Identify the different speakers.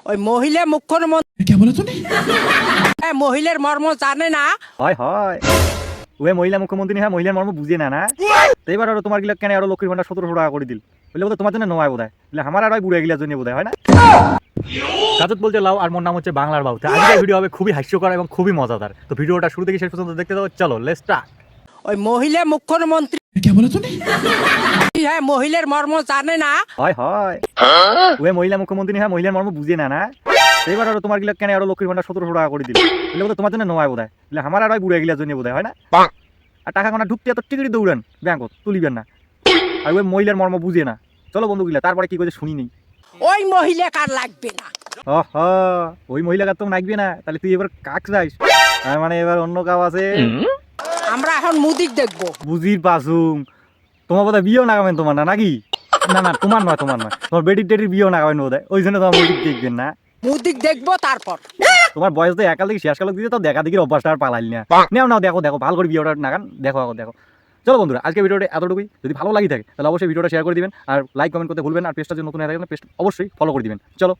Speaker 1: ওই মহিলা মুখ্যমন্ত্রী
Speaker 2: क्या बोला तूने?
Speaker 1: মহিলার মর্ম জানে না।
Speaker 3: হয় হয় ওই মহিলা মুখ্যমন্ত্রী হ্যাঁ মহিলার মর্ম বুঝে না না তো এবার আরো তোমার গিলা কেন আরো লক্ষ্মীর ভান্ডার 1700 টাকা করে দিল বলে বোধ তোমার জন্য নয় বোধ হয় বলে আমার আর বুড়ে গিলার জন্য বোধ হয় না। কাজত বলছে লাউ আর মোর নাম হচ্ছে বাংলার বাবু। তো আজকের ভিডিও হবে খুবই হাস্যকর এবং খুবই মজাদার। তো ভিডিওটা শুরু থেকে শেষ পর্যন্ত দেখতে দাও। চলো লেটস স্টার্ট।
Speaker 1: ওই মহিলা মুখ্যমন্ত্রী
Speaker 2: क्या बोला तूने?
Speaker 1: মহিলার মর্ম জানে না।
Speaker 3: হয় হয় ওই মহিলা মুখ্যমন্ত্রী হ্যাঁ মহিলার মর্ম বুঝে না না তো এবার আরো তোমার গিলা কেন আরো লক্ষ্মীর ভান্ডার 1700 টাকা করে দিল বলে বোধ তোমার জন্য নয় বোধ হয় বলে আমার আর বুড়ে গিলার জন্য বোধ হয় না। আর টাকা কোনা ঢুকতে এত টিকিট দৌড়ান ব্যাংকত তুলিবেন না। আর ওই মহিলার মর্ম বুঝে না। চলো বন্ধু গিলা তারপরে কি করে শুনি নেই।
Speaker 1: ওই মহিলা কার লাগবে না।
Speaker 3: ওই মহিলাকে তো লাগবে না তাহলে তুই এবার কাক যাইস মানে এবার অন্য কাউ আছে
Speaker 1: আমরা এখন মুদিক দেখবো।
Speaker 3: বুঝির পাসুম তোমার বোধহয় বিয়েও নাগাবেন তোমার না নাকি না না তোমার নয় তোমার বেটির টেটির বিয়েও নাগাবেন বোধ হয় ওই জন্য তোমার মুদিক দেখবেন না।
Speaker 1: মুদিক দেখবো তারপর।
Speaker 3: তোমার বয়স তো একাল থেকে শেষ কাল দিতে তো দেখা দেখি অভ্যাসটা আর পালাইল না। নাও দেখো দেখো ভালো করে বিয়েটা নাগান দেখো দেখো। চলো বন্ধুরা আজকে ভিডিওটা এতটুকুই। যদি ভালো লাগে থাকে তাহলে অবশ্যই ভিডিওটা শেয়ার করে দিবেন আর লাইক কমেন্ট করতে ভুলবেন। আর পেজটা যদি নতুন হয়ে থাকে পেজটা অবশ্যই ফলো করে দিবেন। চলো।